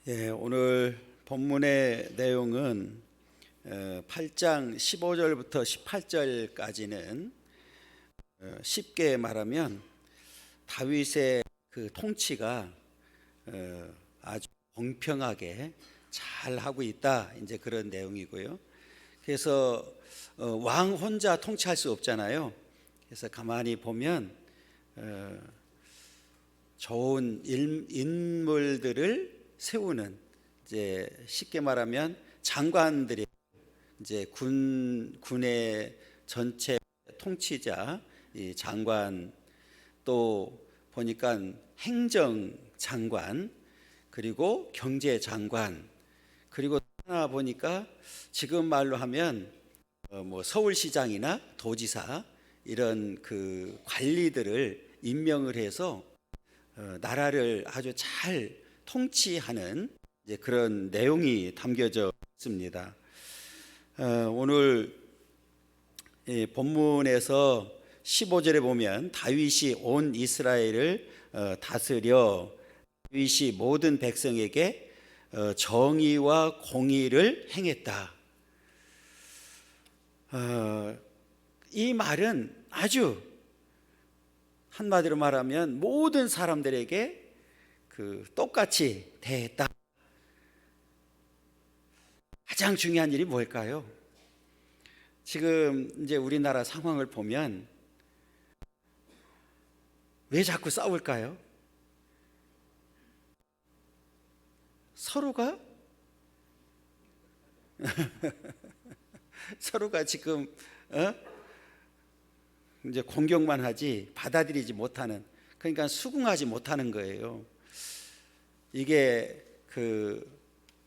오늘 본문의 내용은 8장 15절부터 18절까지는 쉽게 말하면 다윗의 그 통치가 아주 공평하게 잘 하고 있다, 이제 그런 내용이고요. 그래서 왕 혼자 통치할 수 없잖아요. 그래서 가만히 보면 좋은 인물들을 세우는, 이제 쉽게 말하면 장관들이, 이제 군의 전체 통치자 이 장관, 또 보니까 행정장관, 그리고 경제장관, 그리고 하나 보니까 지금 말로 하면 뭐 서울시장이나 도지사, 이런 그 관리들을 임명을 해서 나라를 아주 잘 통치하는 이제 그런 내용이 담겨져 있습니다. 오늘 본문에서 15절에 보면 다윗이 온 이스라엘을 다스려 다윗이 모든 백성에게 정의와 공의를 행했다. 이 말은 아주 한마디로 말하면 모든 사람들에게 똑같이 대했다. 가장 중요한 일이 뭘까요? 지금 이제 우리나라 상황을 보면 왜 자꾸 싸울까요? 서로가 지금 이제 공격만 하지 받아들이지 못하는, 그러니까 수긍하지 못하는 거예요. 이게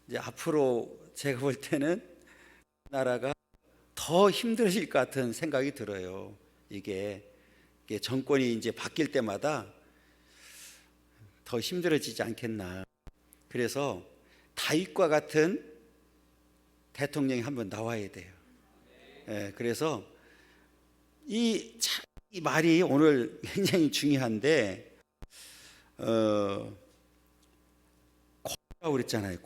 이제 앞으로 제가 볼 때는 나라가 더 힘들어질 것 같은 생각이 들어요. 이게 정권이 이제 바뀔 때마다 더 힘들어지지 않겠나. 그래서 다윗과 같은 대통령이 한번 나와야 돼요. 그래서 이 말이 오늘 굉장히 중요한데, 공이라고 그랬잖아요.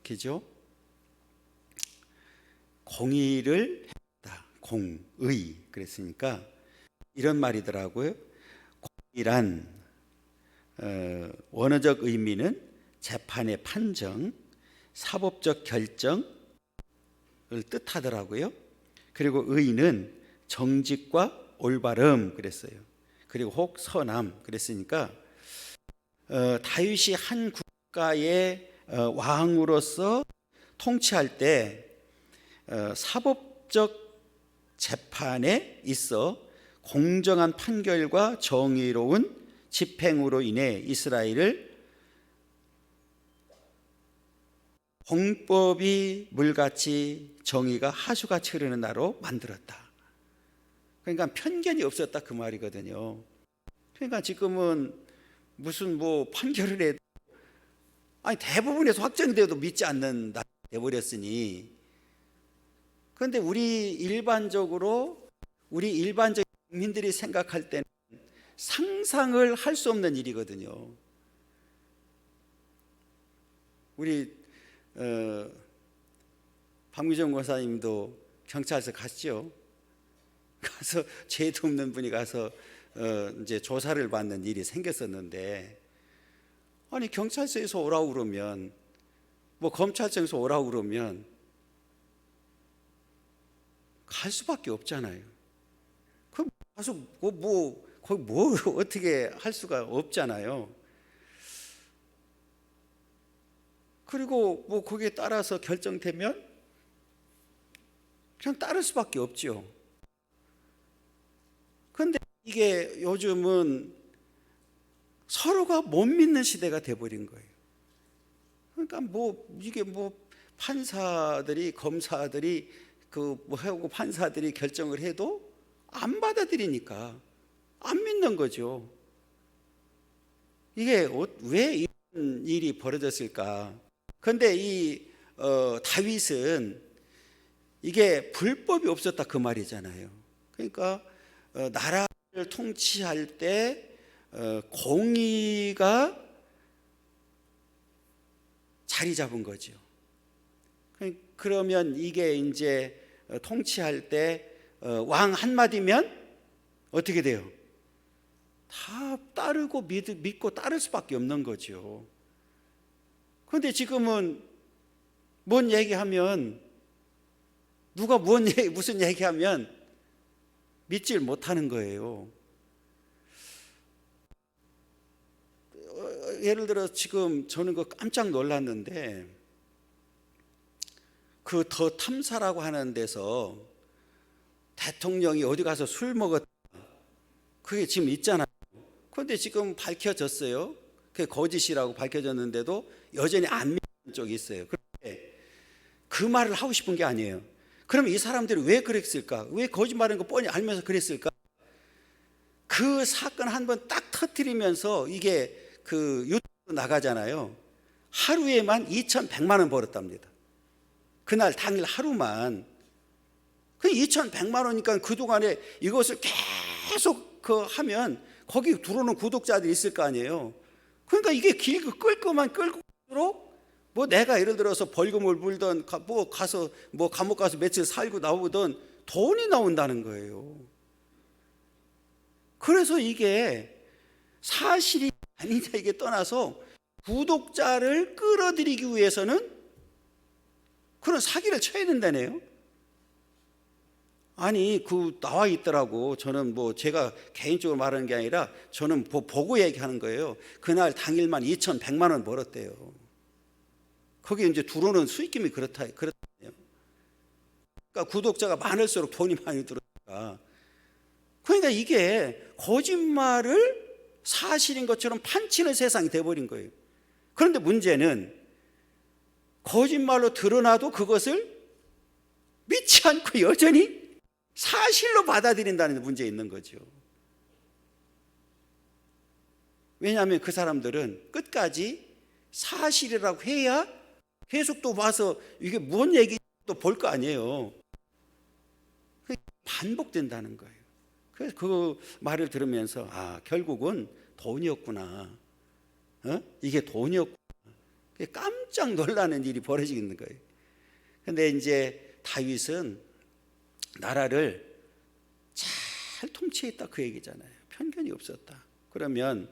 그죠? 공의를 했다. 공의. 그랬으니까 이런 말이더라고요. 공의란 원어적 의미는 재판의 판정, 사법적 결정을 뜻하더라고요. 그리고 의는 정직과 올바름 그랬어요. 그리고 혹 선함 그랬으니까 다윗이 한 국가의 왕으로서 통치할 때 사법적 재판에 있어 공정한 판결과 정의로운 집행으로 인해 이스라엘을 공법이 물같이 정의가 하수같이 흐르는 나라로 만들었다. 그러니까 편견이 없었다, 그 말이거든요. 그러니까 지금은 무슨 뭐 판결을 해도 대부분에서 확정돼도 믿지 않는 나라가 되어버렸으니, 그런데 우리 일반적인 국민들이 생각할 때는 상상을 할 수 없는 일이거든요. 우리 박미정 권사님도 경찰서 갔죠. 가서 죄도 없는 분이 가서 이제 조사를 받는 일이 생겼었는데, 경찰서에서 오라고 그러면, 뭐 검찰청에서 오라고 그러면 갈 수밖에 없잖아요. 그럼 가서 거기 뭘 어떻게 할 수가 없잖아요. 그리고 뭐 거기에 따라서 결정되면 그냥 따를 수밖에 없죠. 그런데 이게 요즘은 서로가 못 믿는 시대가 돼버린 거예요. 그러니까 이게 판사들이, 검사들이, 하고 판사들이 결정을 해도 안 받아들이니까 안 믿는 거죠. 이게 왜 이런 일이 벌어졌을까? 그런데 이 다윗은 이게 불법이 없었다, 그 말이잖아요. 그러니까 나라를 통치할 때 공의가 자리 잡은 거죠. 그러면 이게 이제 통치할 때 왕 한마디면 어떻게 돼요? 다 따르고 믿고 따를 수밖에 없는 거죠. 그런데 지금은 뭔 얘기하면, 누가 무슨 얘기하면 믿질 못하는 거예요. 예를 들어 지금 저는 깜짝 놀랐는데, 그 더 탐사라고 하는 데서 대통령이 어디 가서 술 먹었다, 그게 지금 있잖아요. 그런데 지금 밝혀졌어요. 그게 거짓이라고 밝혀졌는데도 여전히 안 믿는 쪽이 있어요. 그런데 그 말을 하고 싶은 게 아니에요. 그럼 이 사람들이 왜 그랬을까? 왜 거짓말인 거 뻔히 알면서 그랬을까? 그 사건 한 번 딱 터뜨리면서 이게 그 유튜브 나가잖아요. 하루에만 2,100만 원 벌었답니다. 그날 당일 하루만. 그 2,100만 원이니까 그동안에 이것을 계속 하면 거기 들어오는 구독자들이 있을 거 아니에요. 그러니까 이게 길고 끌고만 끌고 갈수록 뭐 내가 예를 들어서 벌금을 물던 뭐 가서 뭐 감옥 가서 며칠 살고 나오던 돈이 나온다는 거예요. 그래서 이게 사실이 아니냐 이게 떠나서 구독자를 끌어들이기 위해서는 그런 사기를 쳐야 된다네요. 아니 나와 있더라고. 저는 뭐 제가 개인적으로 말하는 게 아니라 저는 보고 얘기하는 거예요. 그날 당일만 2,100만 원 벌었대요. 거기에 이제 들어오는 수익금이 그렇다네요. 그러니까 구독자가 많을수록 돈이 많이 들어오니까. 그러니까 이게 거짓말을 사실인 것처럼 판치는 세상이 돼버린 거예요. 그런데 문제는 거짓말로 드러나도 그것을 믿지 않고 여전히 사실로 받아들인다는 문제에 있는 거죠. 왜냐하면 그 사람들은 끝까지 사실이라고 해야 계속 또 와서 이게 뭔 얘기 또 볼 거 아니에요. 반복된다는 거예요. 그래서 그 말을 들으면서 결국은 돈이었구나. 이게 돈이었구나. 깜짝 놀라는 일이 벌어지는 거예요. 그런데 이제 다윗은 나라를 잘 통치했다 그 얘기잖아요. 편견이 없었다. 그러면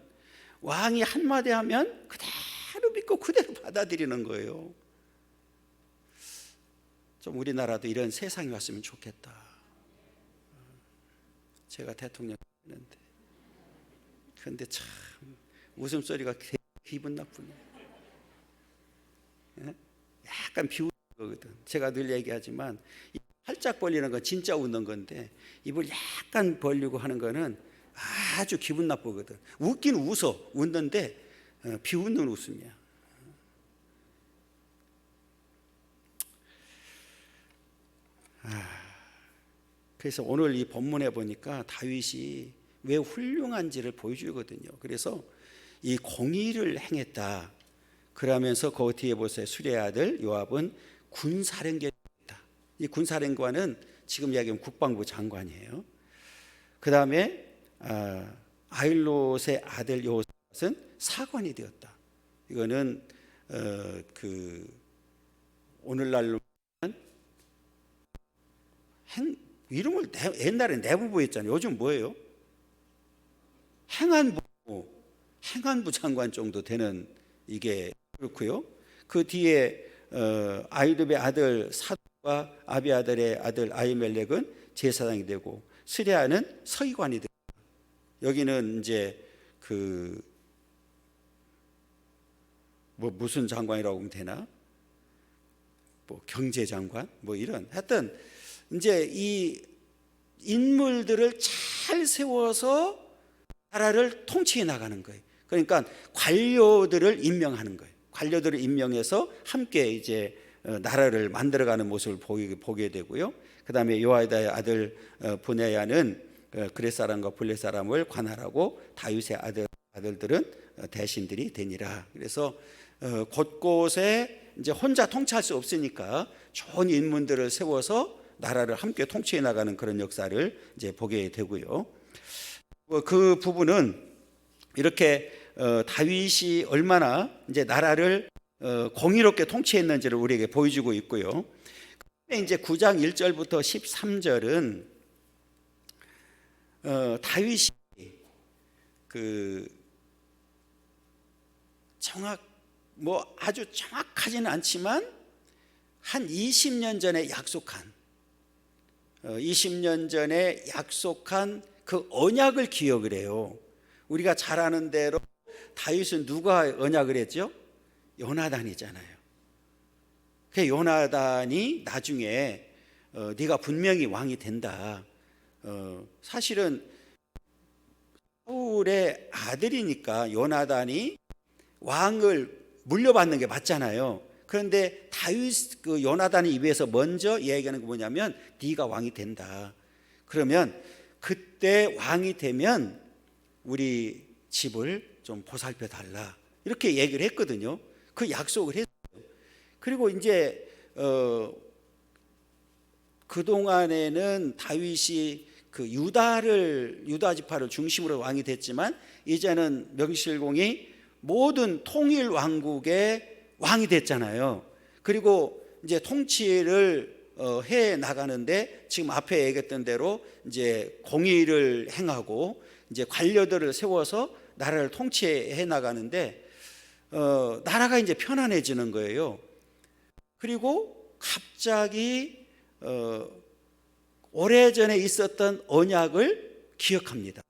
왕이 한마디 하면 그대로 믿고 그대로 받아들이는 거예요. 좀 우리나라도 이런 세상이 왔으면 좋겠다. 제가 대통령 했는데 그런데 참 웃음소리가 기분 나쁘네. 약간 비웃는 거거든. 제가 늘 얘기하지만 활짝 벌리는 건 진짜 웃는 건데 입을 약간 벌리고 하는 거는 아주 기분 나쁘거든. 웃긴 웃어. 웃는데 비웃는 웃음이야. 그래서 오늘 이 본문에 보니까 다윗이 왜 훌륭한지를 보여주거든요. 그래서 이 공의를 행했다. 그러면서 그 뒤에 보세요. 수레의 아들 요압은 군사령관이다. 이 군사령관은 지금 이야기하면 국방부 장관이에요. 그 다음에 아일롯의 아들 요압은 사관이 되었다. 이거는 오늘날로 이름을 옛날에 내무부 했잖아요. 요즘 뭐예요? 행안부 장관 정도 되는 이게 그렇고요. 그 뒤에 아이룹의 아들 사도와 아비아들의 아들 아히멜렉은 제사장이 되고 스레아는 서기관이 되고 여기는 이제 무슨 장관이라고 하면 되나? 뭐 경제장관 이런 하여튼 이제 이 인물들을 잘 세워서 나라를 통치해 나가는 거예요. 그러니까 관료들을 임명하는 거예요. 관료들을 임명해서 함께 이제 나라를 만들어가는 모습을 보게 되고요. 그 다음에 요아다의 아들 브네야는 그렛 사람과 블렛 사람을 관할하고 다윗의 아들들은 대신들이 되니라. 그래서 곳곳에 이제 혼자 통치할 수 없으니까 좋은 인물들을 세워서 나라를 함께 통치해 나가는 그런 역사를 이제 보게 되고요. 그 부분은 이렇게 다윗이 얼마나 이제 나라를 공의롭게 통치했는지를 우리에게 보여주고 있고요. 이제 9장 1절부터 13절은 다윗이 아주 정확하지는 않지만 한 20년 전에 약속한 20년 전에 약속한 그 언약을 기억을 해요. 우리가 잘 아는 대로 다윗은 누가 언약을 했죠? 요나단이잖아요. 그 요나단이 나중에 네가 분명히 왕이 된다. 사실은 사울의 아들이니까 요나단이 왕을 물려받는 게 맞잖아요. 그런데 다윗 요나단의 입에서 먼저 이야기하는 게 뭐냐면 네가 왕이 된다. 그러면 그때 왕이 되면 우리 집을 좀 보살펴 달라. 이렇게 얘기를 했거든요. 그 약속을 했어요. 그리고 이제 그동안에는 다윗이 유다 지파를 중심으로 왕이 됐지만 이제는 명실공히 모든 통일 왕국의 왕이 됐잖아요. 그리고 이제 통치를 해 나가는데 지금 앞에 얘기했던 대로 이제 공의를 행하고 이제 관료들을 세워서 나라를 통치해 나가는데 나라가 이제 편안해지는 거예요. 그리고 갑자기 오래전에 있었던 언약을 기억합니다.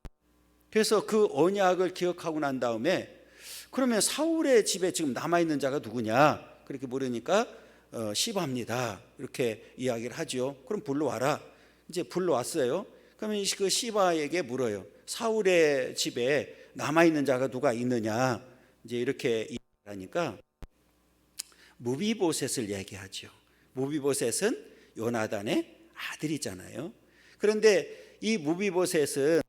그래서 그 언약을 기억하고 난 다음에 그러면 사울의 집에 지금 남아있는 자가 누구냐? 그렇게 물으니까 시바입니다. 이렇게 이야기를 하죠. 그럼 불러와라. 이제 불러왔어요. 그러면 그 시바에게 물어요. 사울의 집에 남아있는 자가 누가 있느냐? 이제 이렇게 이야기하니까 무비보셋을 얘기하죠. 무비보셋은 요나단의 아들이잖아요. 그런데 이 무비보셋은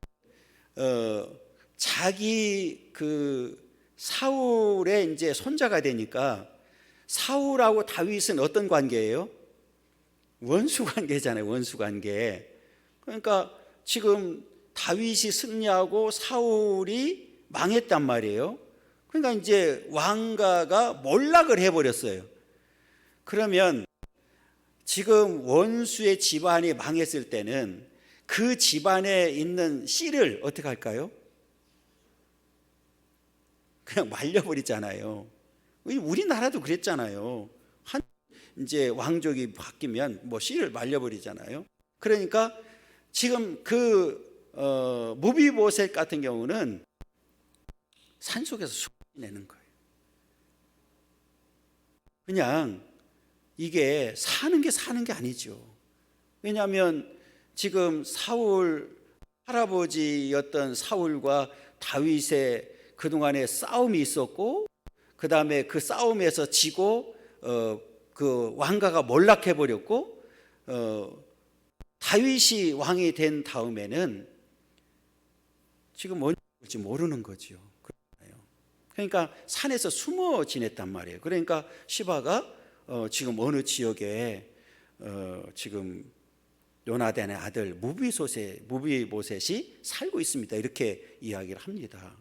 자기 사울의 이제 손자가 되니까 사울하고 다윗은 어떤 관계예요? 원수 관계잖아요. 원수 관계. 그러니까 지금 다윗이 승리하고 사울이 망했단 말이에요. 그러니까 이제 왕가가 몰락을 해버렸어요. 그러면 지금 원수의 집안이 망했을 때는 그 집안에 있는 씨를 어떻게 할까요? 그냥 말려버리잖아요. 우리나라도 그랬잖아요. 이제 왕족이 바뀌면 씨를 말려버리잖아요. 그러니까 지금 무비보셋 같은 경우는 산속에서 숨내는 거예요. 그냥 이게 사는 게 아니죠. 왜냐하면 지금 사울 할아버지였던 사울과 다윗의 그동안에 싸움이 있었고 그 다음에 그 싸움에서 지고 그 왕가가 몰락해 버렸고 다윗이 왕이 된 다음에는 지금 뭔지 모르는 거죠. 그러니까 산에서 숨어 지냈단 말이에요. 그러니까 시바가 지금 어느 지역에 지금 요나단의 아들 무비보셋이 살고 있습니다. 이렇게 이야기를 합니다.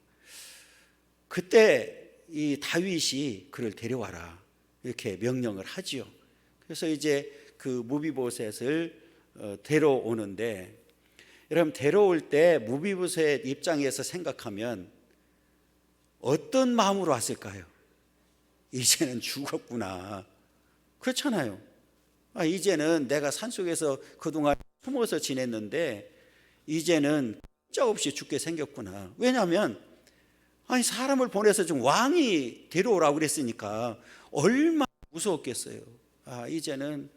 그때 이 다윗이 그를 데려와라 이렇게 명령을 하지요. 그래서 이제 그 무비보셋을 데려오는데 여러분 데려올 때 무비보셋 입장에서 생각하면 어떤 마음으로 왔을까요? 이제는 죽었구나. 그렇잖아요. 이제는 내가 산속에서 그동안 숨어서 지냈는데 이제는 꼼짝없이 죽게 생겼구나. 왜냐하면 사람을 보내서 좀 왕이 데려오라고 그랬으니까 얼마나 무서웠겠어요. 이제는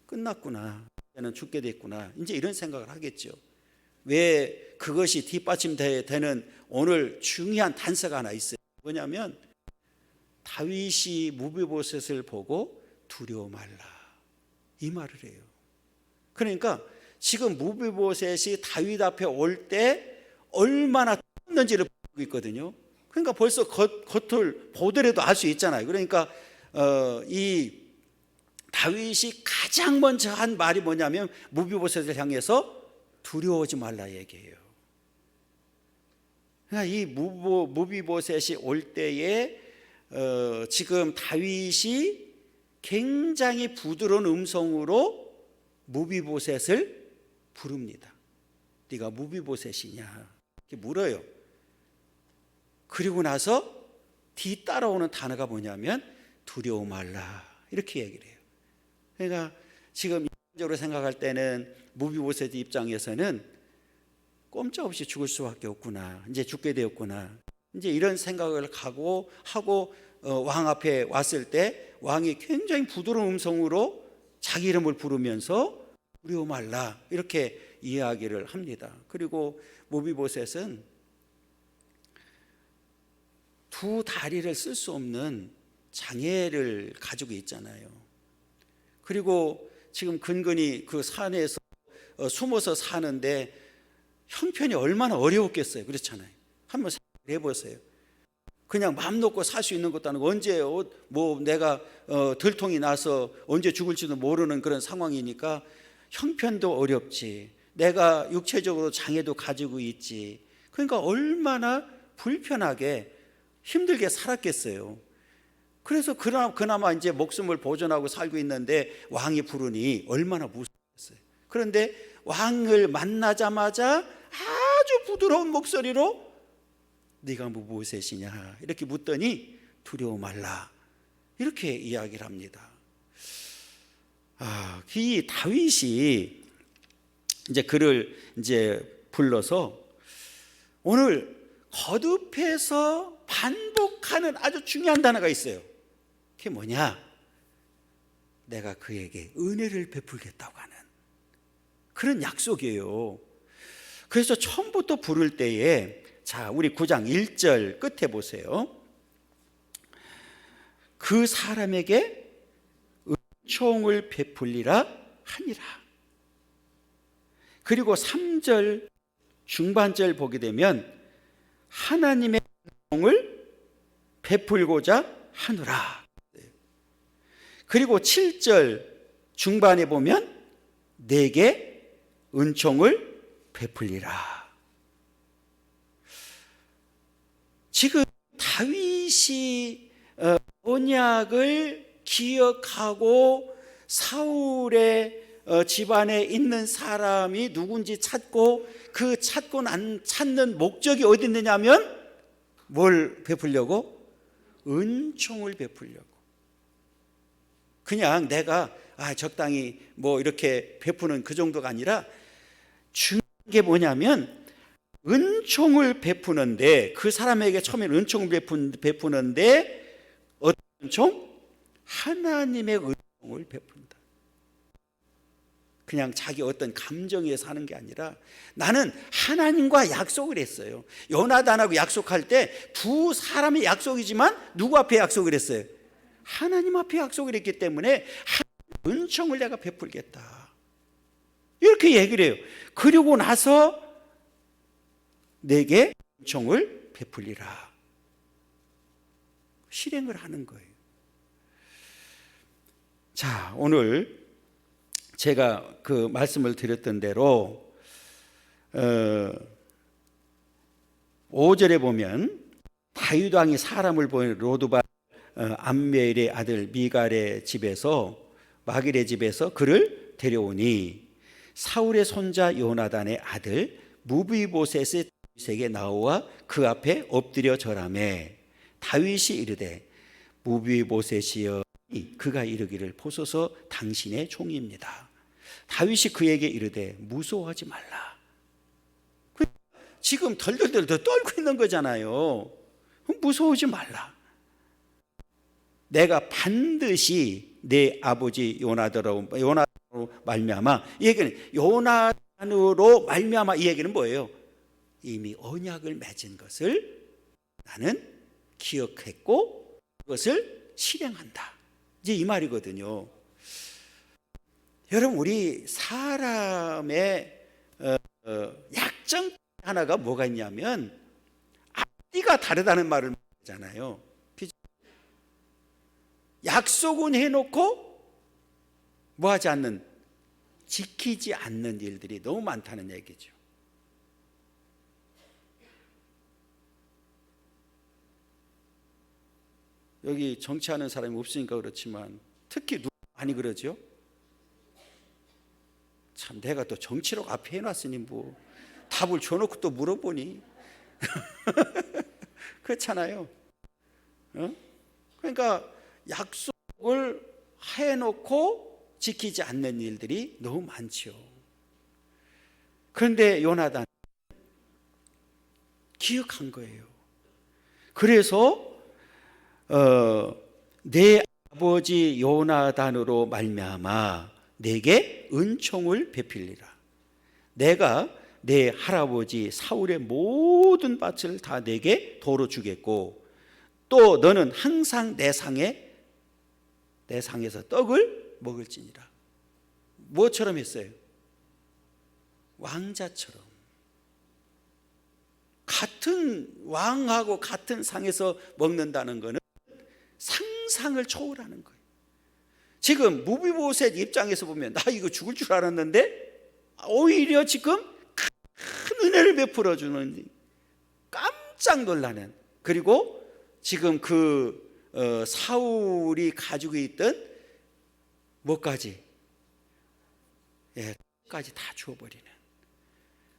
끝났구나. 이제는 죽게 됐구나. 이제 이런 생각을 하겠죠. 왜 그것이 뒷받침되는 오늘 중요한 단서가 하나 있어요. 뭐냐면 다윗이 무비보셋을 보고 두려워 말라 이 말을 해요. 그러니까 지금 무비보셋이 다윗 앞에 올 때 얼마나 떴는지를 보고 있거든요. 그러니까 벌써 겉을 보더라도 알 수 있잖아요. 그러니까 이 다윗이 가장 먼저 한 말이 뭐냐면 무비보셋을 향해서 두려워하지 말라 얘기해요. 그러니까 이 무비보셋이 올 때에 지금 다윗이 굉장히 부드러운 음성으로 무비보셋을 부릅니다. 네가 무비보셋이냐 이렇게 물어요. 그리고 나서 뒤따라오는 단어가 뭐냐면 두려워 말라 이렇게 얘기를 해요. 그러니까 지금 인간적으로 생각할 때는 무비보셋 입장에서는 꼼짝없이 죽을 수밖에 없구나, 이제 죽게 되었구나, 이제 이런 생각을 하고 왕 앞에 왔을 때 왕이 굉장히 부드러운 음성으로 자기 이름을 부르면서 두려워 말라 이렇게 이야기를 합니다. 그리고 무비보셋은 두 다리를 쓸 수 없는 장애를 가지고 있잖아요. 그리고 지금 근근히 그 산에서 숨어서 사는데 형편이 얼마나 어려웠겠어요. 그렇잖아요. 한번 생각해 보세요. 그냥 마음 놓고 살 수 있는 것도 아니고 언제 뭐 내가 들통이 나서 언제 죽을지도 모르는 그런 상황이니까 형편도 어렵지, 내가 육체적으로 장애도 가지고 있지. 그러니까 얼마나 불편하게 힘들게 살았겠어요. 그래서 그나마 이제 목숨을 보존하고 살고 있는데 왕이 부르니 얼마나 무서웠어요. 그런데 왕을 만나자마자 아주 부드러운 목소리로 네가 무보셋이냐 이렇게 묻더니 두려워 말라 이렇게 이야기를 합니다. 이 다윗이 이제 그를 이제 불러서 오늘 거듭해서 반복하는 아주 중요한 단어가 있어요. 그게 뭐냐? 내가 그에게 은혜를 베풀겠다고 하는 그런 약속이에요. 그래서 처음부터 부를 때에 자, 우리 9장 1절 끝에 보세요. 그 사람에게 은총을 베풀리라 하니라. 그리고 3절 중반절 보게 되면 하나님의 은총을 베풀고자 하노라. 그리고 7절 중반에 보면 내게 은총을 베풀리라. 지금 다윗이 언약을 기억하고 사울의 집안에 있는 사람이 누군지 찾고 그 찾는 목적이 어디 있느냐면 뭘 베풀려고? 은총을 베풀려고. 그냥 내가 적당히 뭐 이렇게 베푸는 그 정도가 아니라 중요한 게 뭐냐면 은총을 베푸는데 그 사람에게 처음에 은총을 베푸는데 어떤 은총? 하나님의 은총을 베푼다. 그냥 자기 어떤 감정에 사는 게 아니라 나는 하나님과 약속을 했어요. 요나단하고 약속할 때 두 사람의 약속이지만 누구 앞에 약속을 했어요? 하나님 앞에 약속을 했기 때문에 은총을 내가 베풀겠다 이렇게 얘기를 해요. 그리고 나서 내게 은총을 베풀리라 실행을 하는 거예요. 자, 오늘 제가 그 말씀을 드렸던 대로 5절에 보면 다윗 왕이 사람을 보낸 로드발 암멜의 아들 미갈의 집에서 마길의 집에서 그를 데려오니 사울의 손자 요나단의 아들 무비보셋의 다윗에게 나와 그 앞에 엎드려 절하매 다윗이 이르되 무비보셋이여 그가 이르기를 보소서 당신의 종입니다. 다윗이 그에게 이르되 무서워하지 말라. 지금 덜덜덜 떨고 있는 거잖아요. 무서워하지 말라. 내가 반드시 내 아버지 요나단으로 말미암아, 이 얘기는 요나단으로 말미암아, 이 얘기는 뭐예요? 이미 언약을 맺은 것을 나는 기억했고 그것을 실행한다, 이제 이 말이거든요. 여러분, 우리 사람의 약점 하나가 뭐가 있냐면 앞뒤가 다르다는 말을 하잖아요. 약속은 해놓고 뭐하지 않는, 지키지 않는 일들이 너무 많다는 얘기죠. 여기 정치하는 사람이 없으니까 그렇지만 특히 누가 많이 그러죠. 참 내가 또 정치록 앞에 해놨으니 뭐 답을 줘놓고 또 물어보니 그렇잖아요. 그러니까 약속을 해놓고 지키지 않는 일들이 너무 많죠. 그런데 요나단 기억한 거예요. 그래서 내 아버지 요나단으로 말미암아 내게 은총을 베풀리라. 내가 내 할아버지 사울의 모든 밭을 다 내게 도로 주겠고 또 너는 항상 내 상에서 떡을 먹을지니라. 뭐처럼 했어요? 왕자처럼. 같은 왕하고 같은 상에서 먹는다는 것은 상상을 초월하는 거예요. 지금 무비보셋 입장에서 보면 나 이거 죽을 줄 알았는데 오히려 지금 큰 은혜를 베풀어 주는, 깜짝 놀라는, 그리고 지금 사울이 가지고 있던 뭐까지, 까지 다 주어버리는.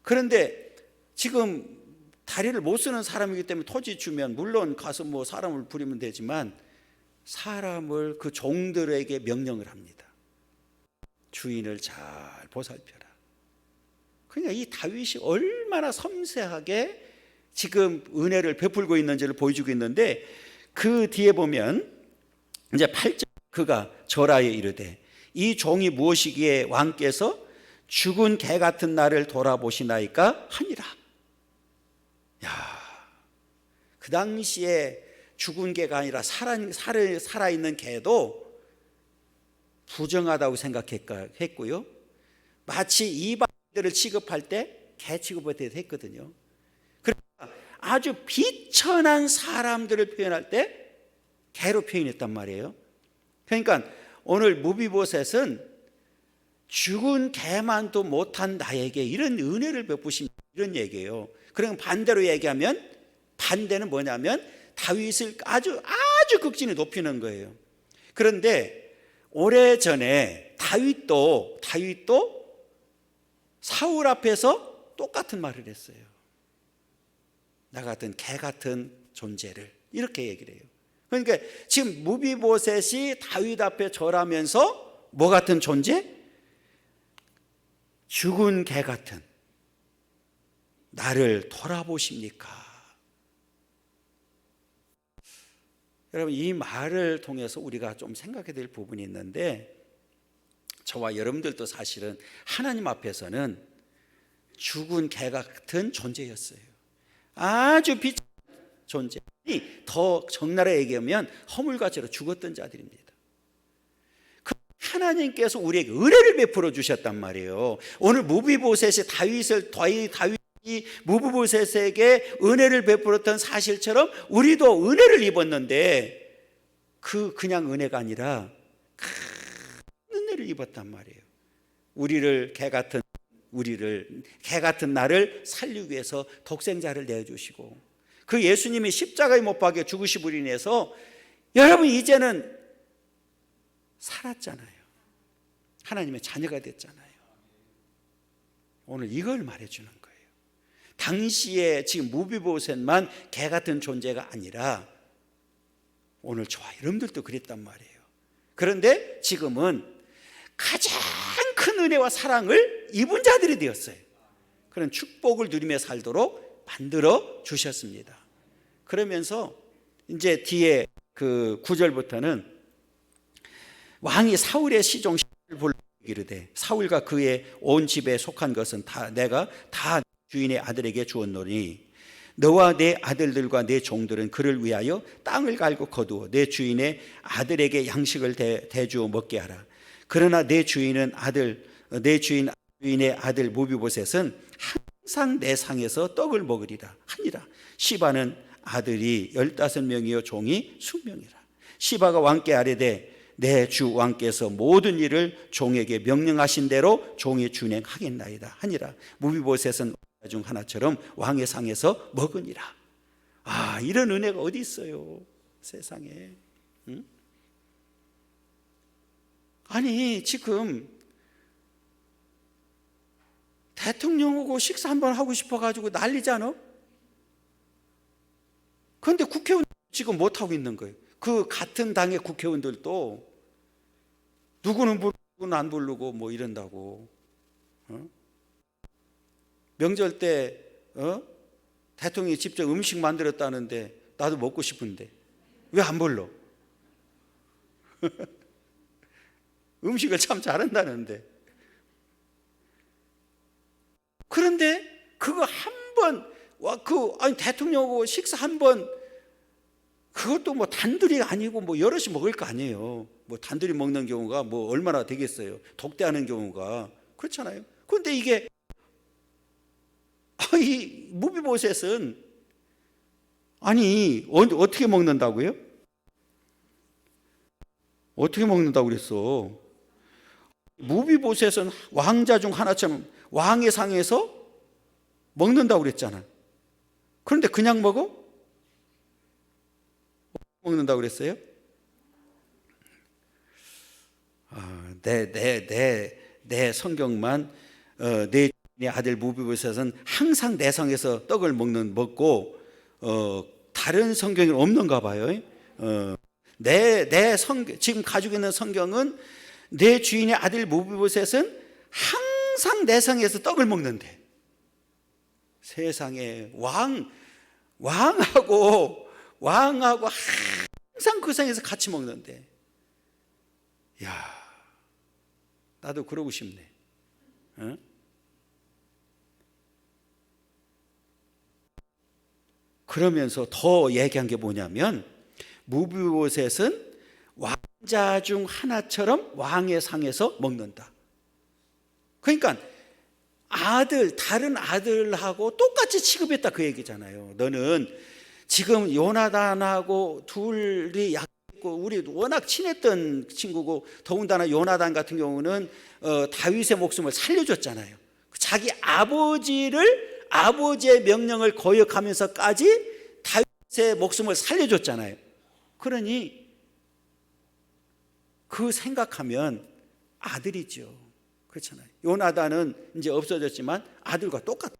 그런데 지금 다리를 못 쓰는 사람이기 때문에 토지 주면 물론 가서 뭐 사람을 부리면 되지만 사람을, 그 종들에게 명령을 합니다. 주인을 잘 보살펴라. 그러니까 이 다윗이 얼마나 섬세하게 지금 은혜를 베풀고 있는지를 보여주고 있는데, 그 뒤에 보면 이제 8절, 그가 절하에 이르되 이 종이 무엇이기에 왕께서 죽은 개 같은 나를 돌아보시나이까 하니라. 그 당시에 죽은 개가 아니라 살아있는 개도 부정하다고 생각했고요. 마치 이방인들을 취급할 때 개 취급을 했거든요. 그러니까 아주 비천한 사람들을 표현할 때 개로 표현했단 말이에요. 그러니까 오늘 무비보셋은 죽은 개만도 못한 나에게 이런 은혜를 베푸신, 이런 얘기예요. 그럼 반대로 얘기하면, 반대는 뭐냐면 다윗을 아주 극진히 높이는 거예요. 그런데 오래전에 다윗도 사울 앞에서 똑같은 말을 했어요. 나 같은 개 같은 존재를, 이렇게 얘기를 해요. 그러니까 지금 무비보셋이 다윗 앞에 절하면서 뭐 같은 존재? 죽은 개 같은 나를 돌아보십니까? 여러분, 이 말을 통해서 우리가 좀 생각해야 될 부분이 있는데, 저와 여러분들도 사실은 하나님 앞에서는 죽은 개 같은 존재였어요. 아주 비참한 존재. 더 적나라하게 얘기하면 허물과제로 죽었던 자들입니다. 하나님께서 우리에게 은혜를 베풀어 주셨단 말이에요. 오늘 무비보셋이 다윗이 무비보셋에게 은혜를 베풀었던 사실처럼 우리도 은혜를 입었는데, 그냥 은혜가 아니라 큰 은혜를 입었단 말이에요. 개 같은 나를 살리기 위해서 독생자를 내어주시고, 그 예수님이 십자가에 못 박혀 죽으심으로 인해서 여러분 이제는 살았잖아요. 하나님의 자녀가 됐잖아요. 오늘 이걸 말해주는 거예요. 당시에 지금 무비보셋만 개 같은 존재가 아니라 오늘 저와 여러분들도 그랬단 말이에요. 그런데 지금은 가장 큰 은혜와 사랑을 입은 자들이 되었어요. 그런 축복을 누리며 살도록 만들어 주셨습니다. 그러면서 이제 뒤에 그 9절부터는 왕이 사울의 시종 불러 이르되 사울과 그의 온 집에 속한 것은 내가 다 주인의 아들에게 주었노니 너와 내 아들들과 내 종들은 그를 위하여 땅을 갈고 거두어 내 주인의 아들에게 양식을 대주어 먹게 하라. 그러나 내 주인의 아들 무비보셋은 항상 내 상에서 떡을 먹으리라 하니라. 시바는 아들이 15명이요 종이 20명이라. 시바가 왕께 아뢰되 내 주 왕께서 모든 일을 종에게 명령하신 대로 종이 준행하겠나이다 하니라. 무비보셋은 중 하나처럼 왕의 상에서 먹으니라. 이런 은혜가 어디 있어요 세상에. 응? 아니 지금 대통령하고 식사 한번 하고 싶어가지고 난리잖아. 그런데 국회의원 지금 못하고 있는 거예요. 그 같은 당의 국회의원들도 누구는 부르고 누구는 안 부르고 뭐 이런다고. 명절 때 대통령이 직접 음식 만들었다는데 나도 먹고 싶은데 왜 안 불러? 음식을 참 잘한다는데. 그런데 그거 한번 아니 대통령하고 식사 한번, 그것도 뭐 단둘이 아니고 뭐 여럿이 먹을 거 아니에요. 뭐 단둘이 먹는 경우가 뭐 얼마나 되겠어요. 독대하는 경우가. 그렇잖아요. 그런데 이게 이 무비보셋은 아니 어떻게 먹는다고요? 어떻게 먹는다고 그랬어? 무비보셋은 왕자 중 하나처럼 왕의 상에서 먹는다고 그랬잖아. 그런데 그냥 먹어? 먹는다고 그랬어요? 내 성경만 내 아들 무비보셋은 항상 내 성에서 떡을 먹고 다른 성경이 없는가 봐요. 내 성경, 지금 가지고 있는 성경은 내 주인의 아들 무비보셋은 항상 내 성에서 떡을 먹는데, 세상에 왕하고 항상 그 성에서 같이 먹는데, 야, 나도 그러고 싶네. 어? 그러면서 더 얘기한 게 뭐냐면, 무비보셋은 왕자 중 하나처럼 왕의 상에서 먹는다. 그러니까 다른 아들하고 똑같이 취급했다 그 얘기잖아요. 너는 지금 요나단하고 둘이 약했고, 우리 워낙 친했던 친구고, 더군다나 요나단 같은 경우는 다윗의 목숨을 살려줬잖아요. 자기 아버지의 명령을 거역하면서까지 다윗의 목숨을 살려줬잖아요. 그러니 그 생각하면 아들이죠. 그렇잖아요. 요나단은 이제 없어졌지만 아들과 똑같죠.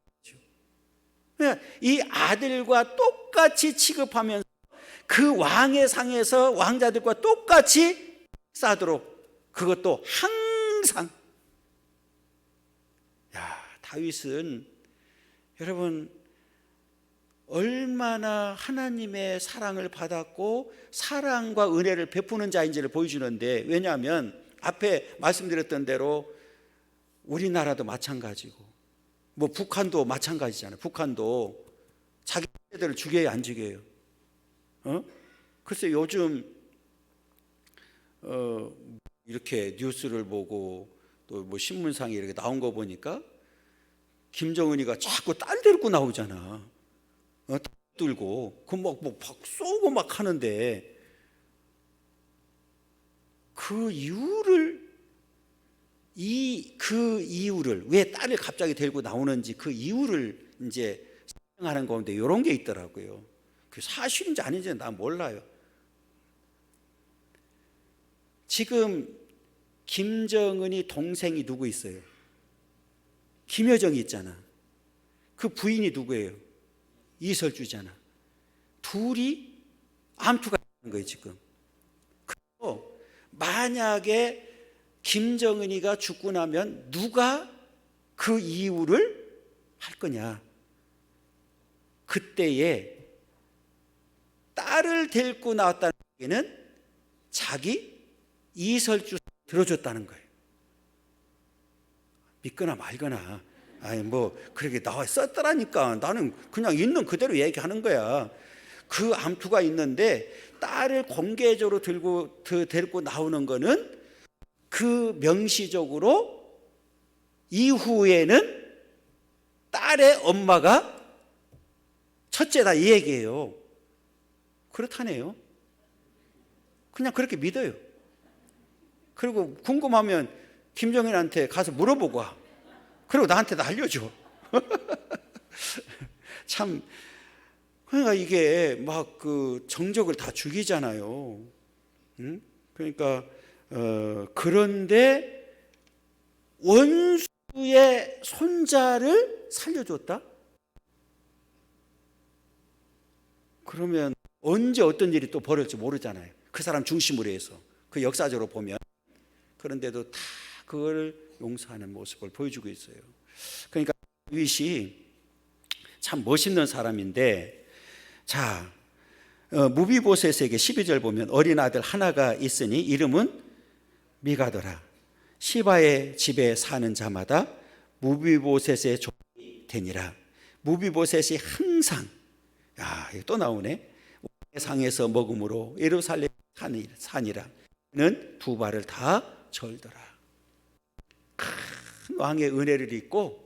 이 아들과 똑같이 취급하면서 그 왕의 상에서 왕자들과 똑같이 싸도록, 그것도 항상. 다윗은 여러분 얼마나 하나님의 사랑을 받았고 사랑과 은혜를 베푸는 자인지를 보여주는데, 왜냐하면 앞에 말씀드렸던 대로 우리나라도 마찬가지고 뭐 북한도 마찬가지잖아요. 북한도 자기 애들을 죽여요, 안 죽여요? 글쎄 요즘 이렇게 뉴스를 보고 또 뭐 신문상에 이렇게 나온 거 보니까 김정은이가 자꾸 딸 데리고 나오잖아. 딸 들고 그 막 쏘고 막 하는데, 그 이유를 왜 딸을 갑자기 데리고 나오는지 그 이유를 이제 설명하는 가운데 이런 게 있더라고요. 그 사실인지 아닌지는 난 몰라요. 지금 김정은이 동생이 누구 있어요? 김여정이 있잖아. 그 부인이 누구예요? 이설주잖아. 둘이 암투가 있는 거예요 지금. 그리고 만약에 김정은이가 죽고 나면 누가 그 이유를 할 거냐? 그때에 딸을 데리고 나왔다는 얘기는 자기 이설주 들어줬다는 거예요. 믿거나 말거나. 아니 뭐 그렇게 나와 썼더라니까. 나는 그냥 있는 그대로 얘기하는 거야. 그 암투가 있는데 딸을 공개적으로 데리고 나오는 거는 그 명시적으로 이후에는 딸의 엄마가 첫째다 이 얘기예요. 그렇다네요. 그냥 그렇게 믿어요. 그리고 궁금하면 김정일한테 가서 물어보고 와. 그리고 나한테도 알려줘. 참, 그러니까 이게 막 그 정적을 다 죽이잖아요. 그러니까 그런데 원수의 손자를 살려줬다? 그러면 언제 어떤 일이 또 벌어질지 모르잖아요. 그 사람 중심으로 해서 그 역사적으로 보면. 그런데도 다 그걸 용서하는 모습을 보여주고 있어요. 그러니까 다윗이 참 멋있는 사람인데, 자, 무비보셋에게 12절 보면 어린 아들 하나가 있으니 이름은 미가더라. 시바의 집에 사는 자마다 무비보셋의 종이 되니라. 무비보셋이 항상, 야, 이거 또 나오네. 상에서 먹음으로 예루살렘 산이라. 는 두 발을 다 절더라. 큰 왕의 은혜를 입고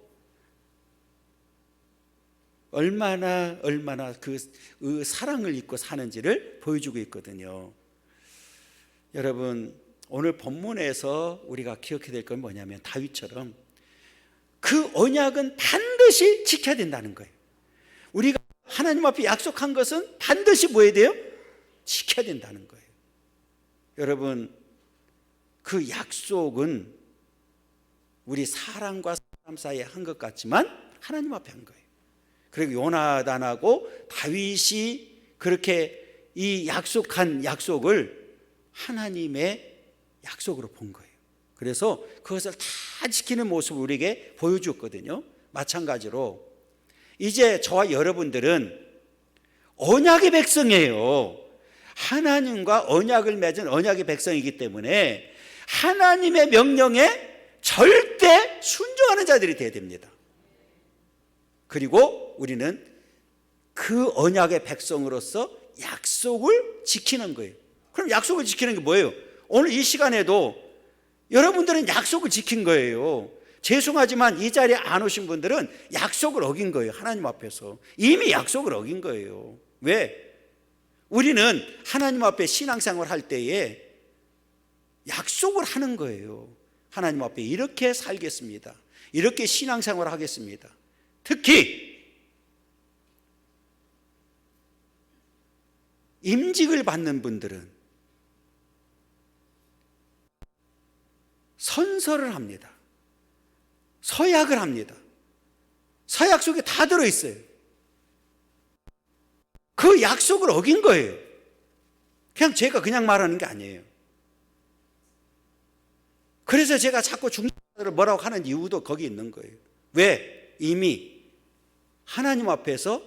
얼마나 그 사랑을 입고 사는지를 보여주고 있거든요. 여러분, 오늘 본문에서 우리가 기억해야 될 건 뭐냐면 다윗처럼 그 언약은 반드시 지켜야 된다는 거예요. 우리가 하나님 앞에 약속한 것은 반드시 뭐 해야 돼요? 지켜야 된다는 거예요. 여러분, 그 약속은 우리 사람과 사람 사이에 한 것 같지만 하나님 앞에 한 거예요. 그리고 요나단하고 다윗이 그렇게 이 약속한 약속을 하나님의 약속으로 본 거예요. 그래서 그것을 다 지키는 모습을 우리에게 보여줬거든요. 마찬가지로 이제 저와 여러분들은 언약의 백성이에요. 하나님과 언약을 맺은 언약의 백성이기 때문에 하나님의 명령에 절대 순종하는 자들이 되어야 됩니다. 그리고 우리는 그 언약의 백성으로서 약속을 지키는 거예요. 그럼 약속을 지키는 게 뭐예요? 오늘 이 시간에도 여러분들은 약속을 지킨 거예요. 죄송하지만 이 자리에 안 오신 분들은 약속을 어긴 거예요. 하나님 앞에서 이미 약속을 어긴 거예요. 왜? 우리는 하나님 앞에 신앙생활 할 때에 약속을 하는 거예요. 하나님 앞에 이렇게 살겠습니다. 이렇게 신앙생활을 하겠습니다. 특히 임직을 받는 분들은 선서를 합니다. 서약을 합니다. 서약 속에 다 들어있어요. 그 약속을 어긴 거예요. 그냥 제가 그냥 말하는 게 아니에요. 그래서 제가 자꾸 중직자들을 뭐라고 하는 이유도 거기 있는 거예요. 왜? 이미 하나님 앞에서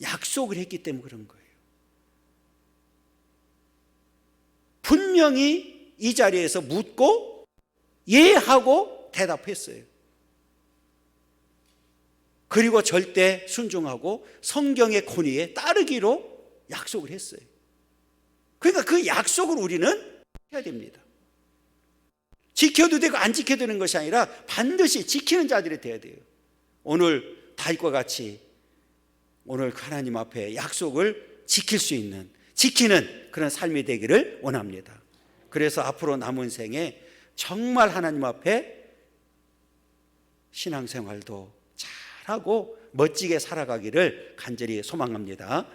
약속을 했기 때문에 그런 거예요. 분명히 이 자리에서 묻고 예하고 대답했어요. 그리고 절대 순종하고 성경의 권위에 따르기로 약속을 했어요. 그러니까 그 약속을 우리는 해야 됩니다. 지켜도 되고 안 지켜도 되는 것이 아니라 반드시 지키는 자들이 돼야 돼요. 오늘 다윗과 같이 오늘 하나님 앞에 약속을 지킬 수 있는, 지키는 그런 삶이 되기를 원합니다. 그래서 앞으로 남은 생에 정말 하나님 앞에 신앙생활도 잘하고 멋지게 살아가기를 간절히 소망합니다.